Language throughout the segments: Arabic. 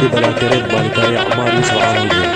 di balatere balikari Ammar Yusuf Aldi.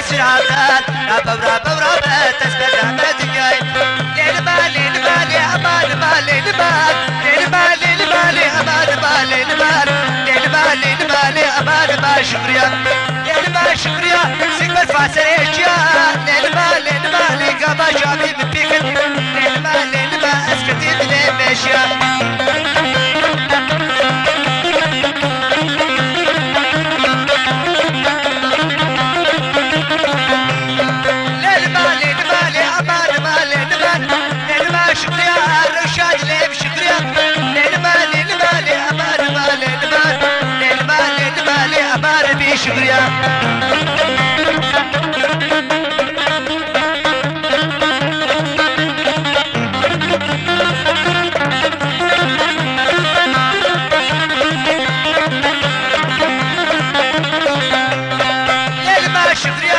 ياسر عطال رابا ورابا تسبل عمد جاي ليل ما ليل ما لي امان ما ليل ما ليل ما ليل ما لي امان ما ليل ما ليل ما ليل ما لي امان ما شكريا ليل ما شكريا سيكبت فاسر اشيا ليل ما لي قابا جابي من بيكن ليل ما اسكتي بلي ماشيا شكريا شكريا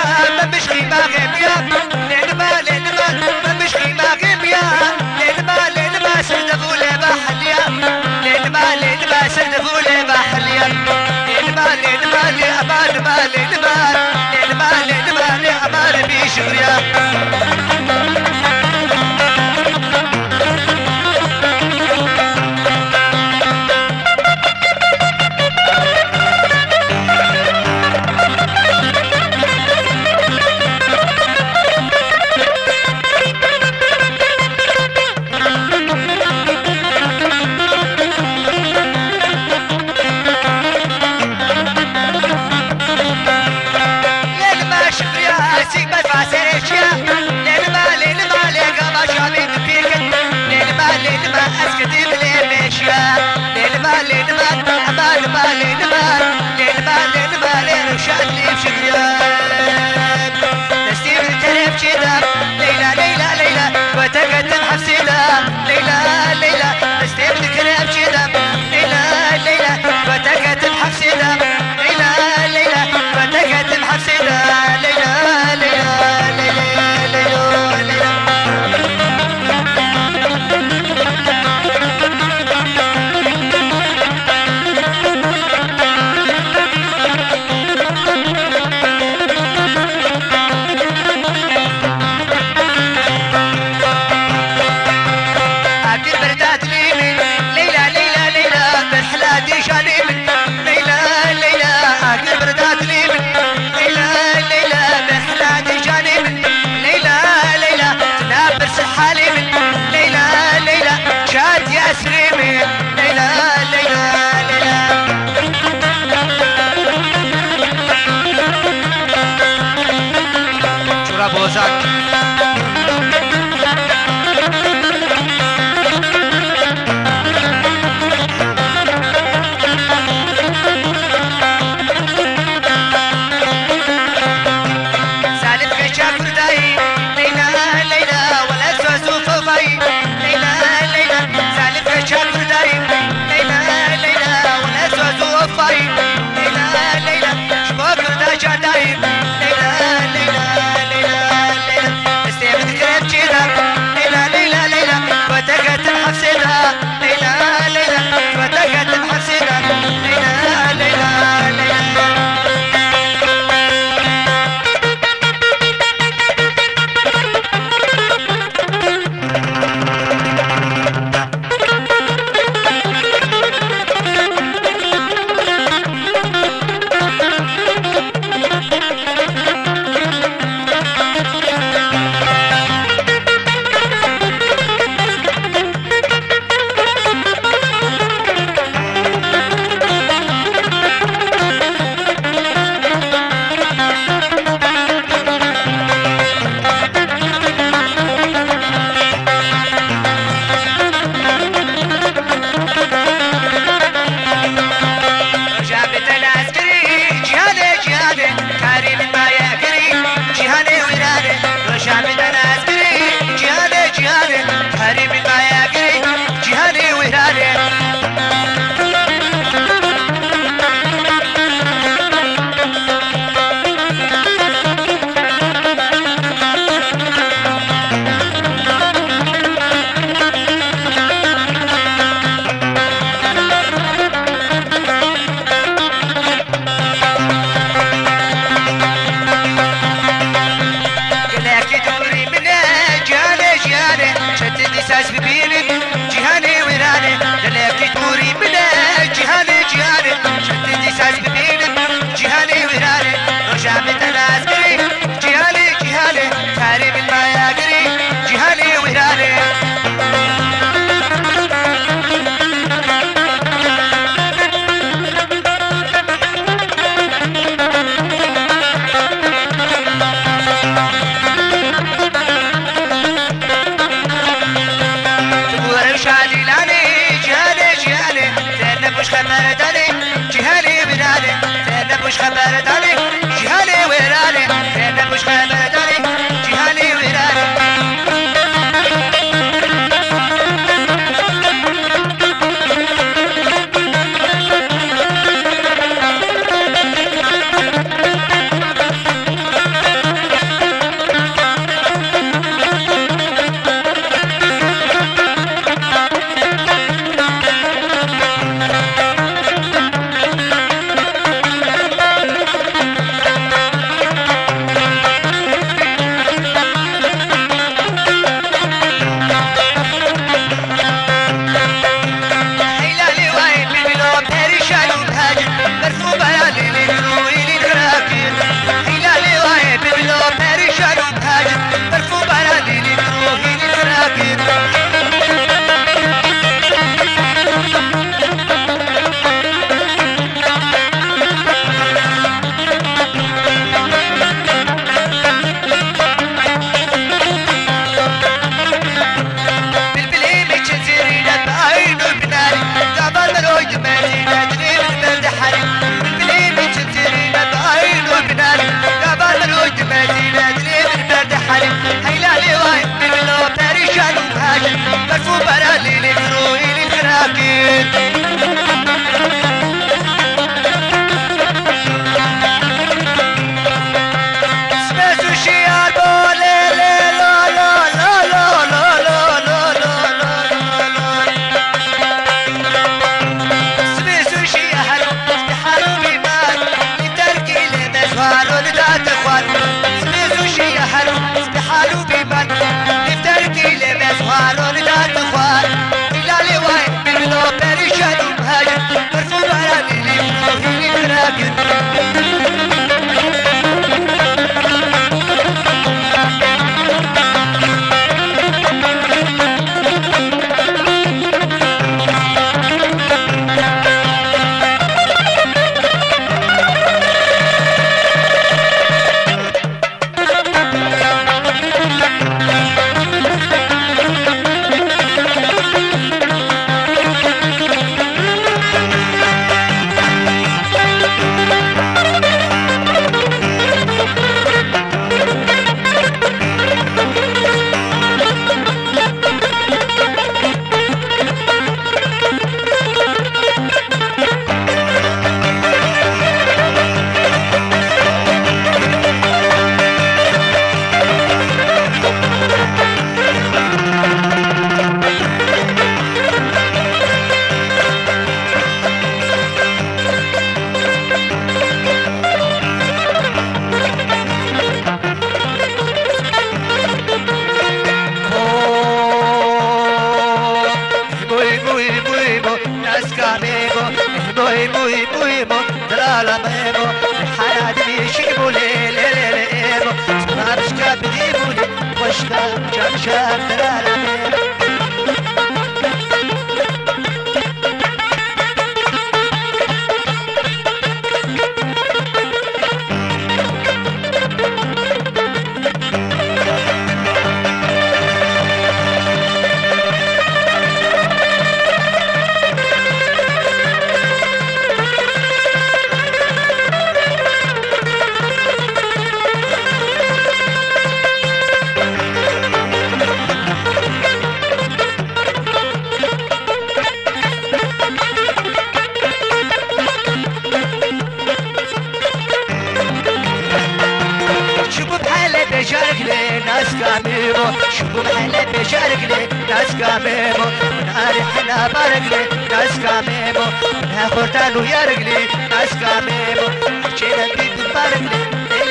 وتقدم حفسيدا ليلى ليلى استيبد كلام شيدا ليلى ليلى وتقدم حفسيدا ليلى ليلى وتقدم حفسيدا ليلى ليلى سمسو شيار بولي لي لا لا لا لا لا لا لا لا لا سمسو شيار استحالوا بمال لتركي لمزوال ولدات اخوان سمسو شيار استحالوا بمال لتركي لمزوال ولدات اخوان الى لواي بمنو بريشان ومهاجر مرفوض على اللي فيه راكن شوفوا محلة بشارك لي ناس كاميمو نهاري حنا بارك لي ناس كاميمو منها خورتان ويارك لي ناس كاميمو شينا بيت بارك لي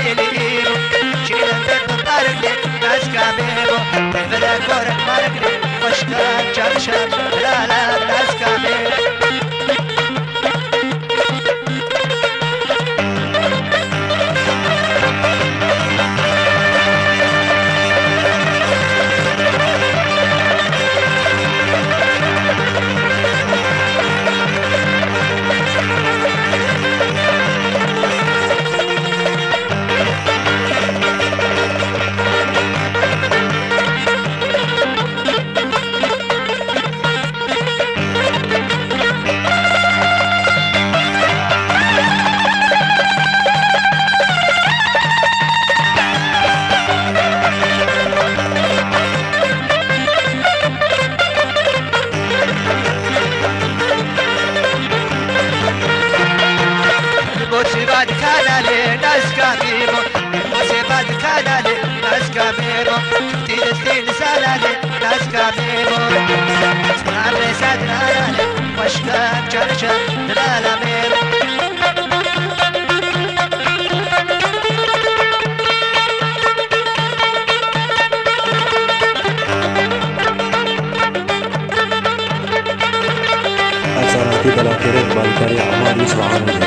ليليليمو شينا بيت بارك لي ناس كاميمو بفلا كورك بارك لي خوشكان جرشان لا لا ناس كاميمو السنة بالأخير بالكاري عمار يوسف عامر.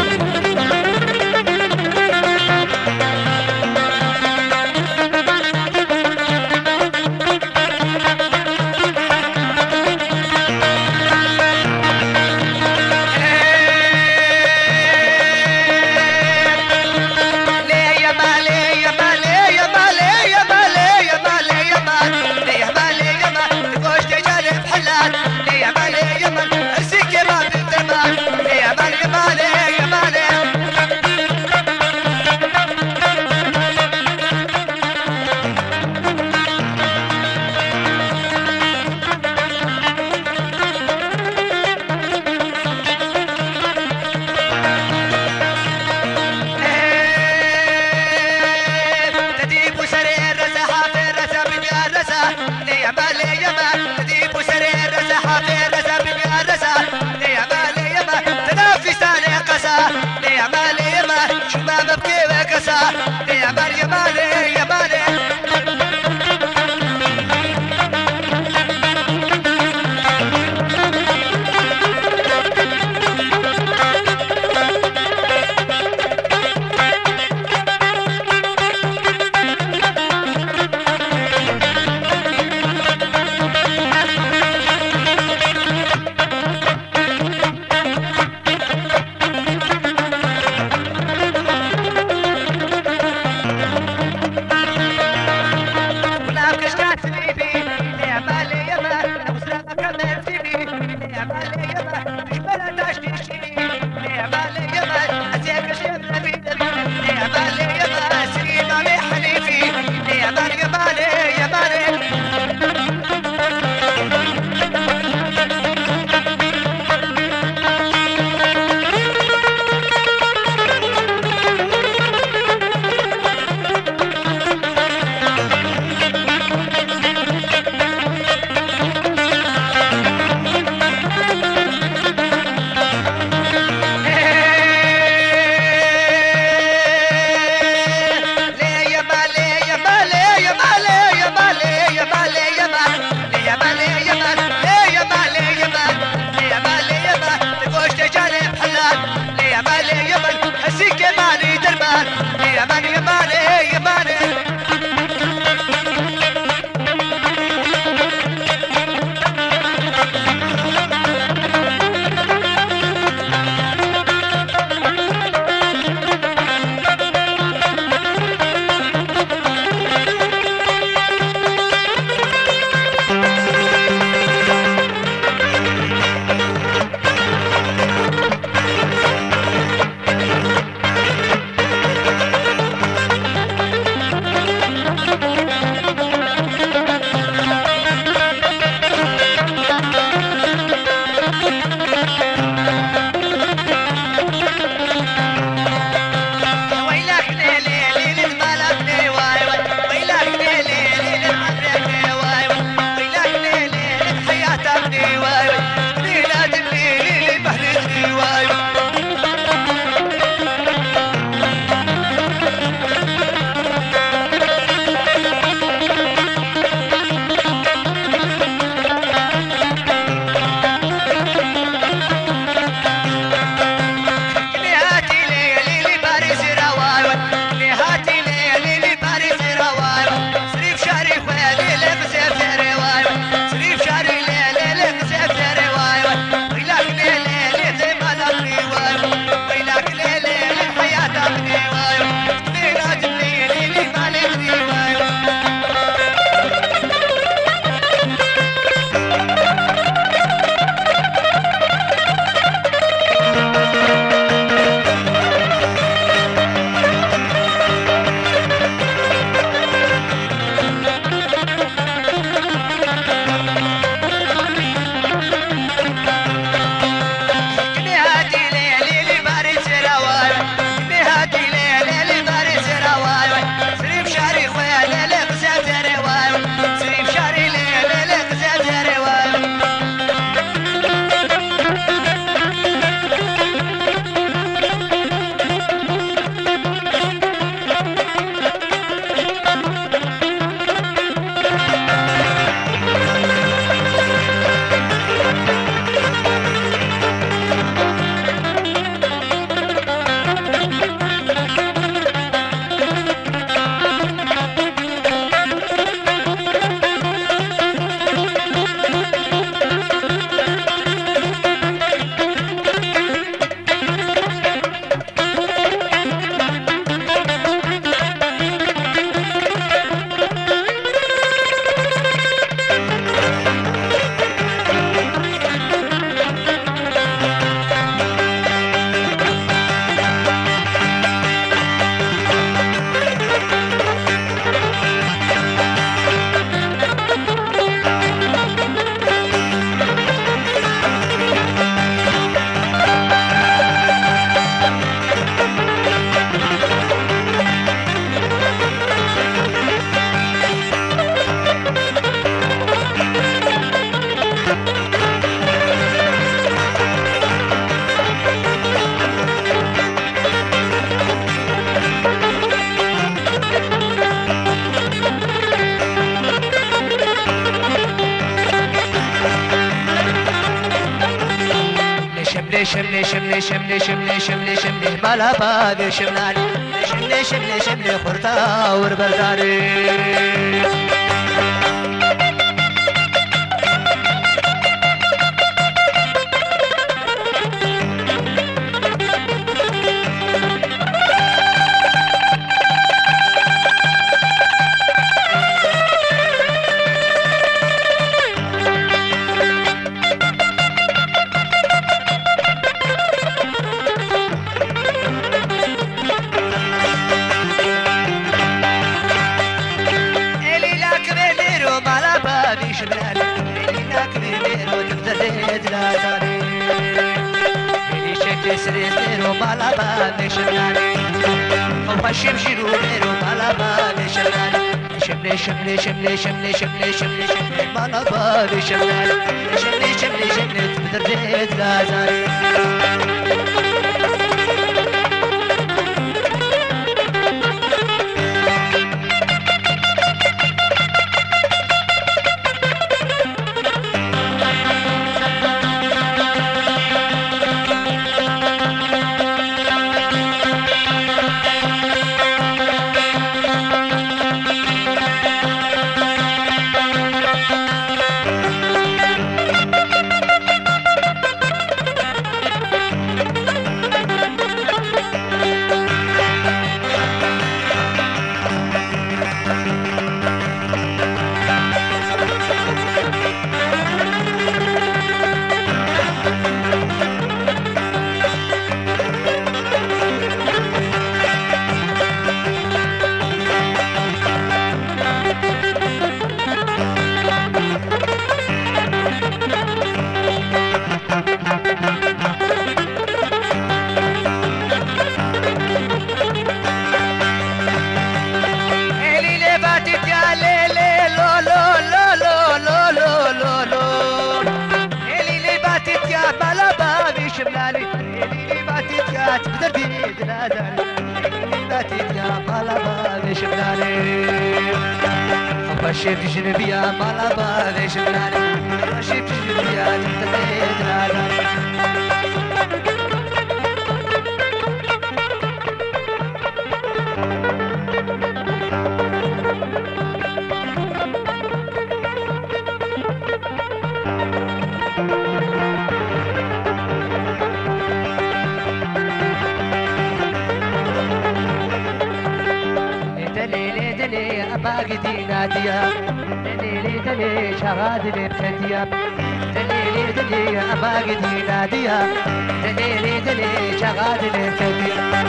يا شملي شملي شملي شملي شملي شملي مالا بابي شملاني شملي شملي شملي خرطة وربرداني سريرو مالا بالي شملاني وخشم شيرو ميرو مالا بالي شملاني شملي شملي شملي شملي شملي شملي شملي مالا بالي شملاني شملي شملي شملي تبدر زيت لازاري شملاني اللي باتت يا تقدر بيد ناداني اللي باتت يا مالا بالي شملاني وبشير جنبي يا مالا بالي شملاني وبشير جنبي يا تقدر بيد ناداني باقي نادية دليلي دلي شغاد الابتدية دليلي دلي باقي نادية دليلي دلي شغاد الابتدية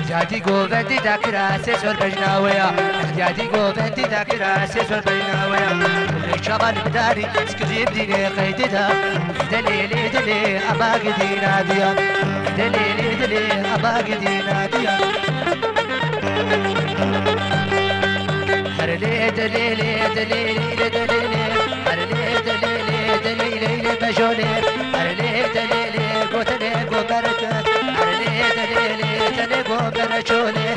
جاتي قوفتي ذاكرة سيسور بجناوية جاتي قوفتي ذاكرة سيسور بجناوية كل شغل بداري سكريب ديني قيدتها دليلي دلي أباقي دي نادية دليلي دلي أباقي دي نادية هرلي دليلي دليلي دليلي هرلي دليلي دليلي بجولي هرلي دليلي قوتني قوبرك هرلي دليلي تنقو برشولي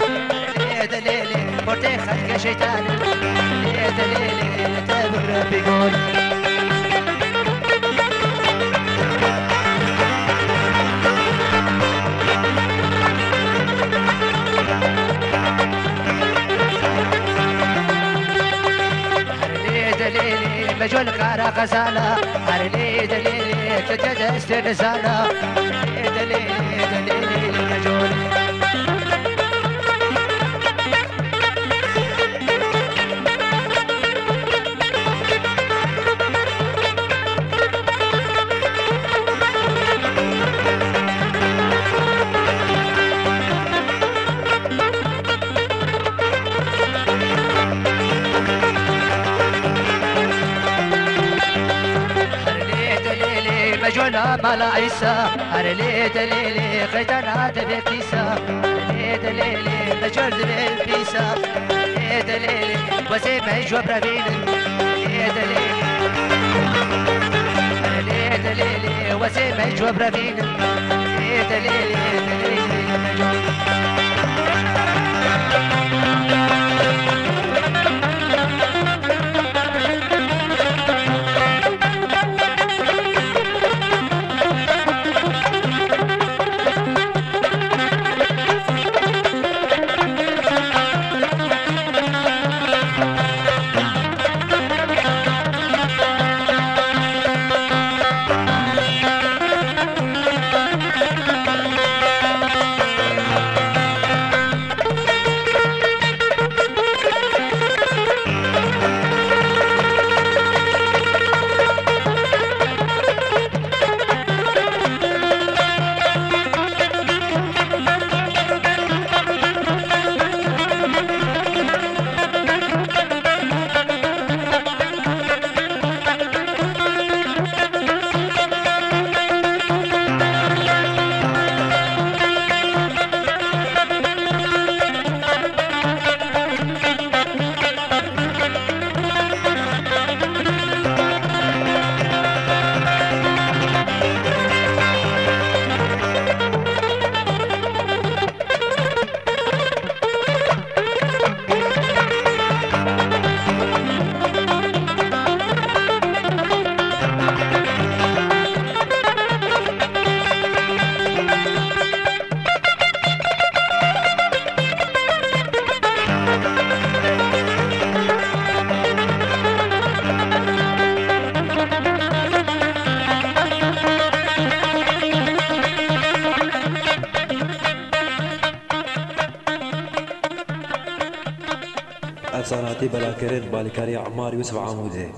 دليلي بورتي خلق شيطاني دليلي تبقر بيقول دليلي مجول قارا غزالة هرلي دليلي تجد استرزالة دليلي دليلي مجولي مجونا مالا عيسى هرلي دليلي غيتنا تبكيسا هرلي دليلي مجول بالبيسا هرلي دليلي وزي ما يجوا برابين هرلي دليلي هرلي دليلي وزي ما يجوا برابين افساناتی بلاکرد بالکاری عمار یوسف عموده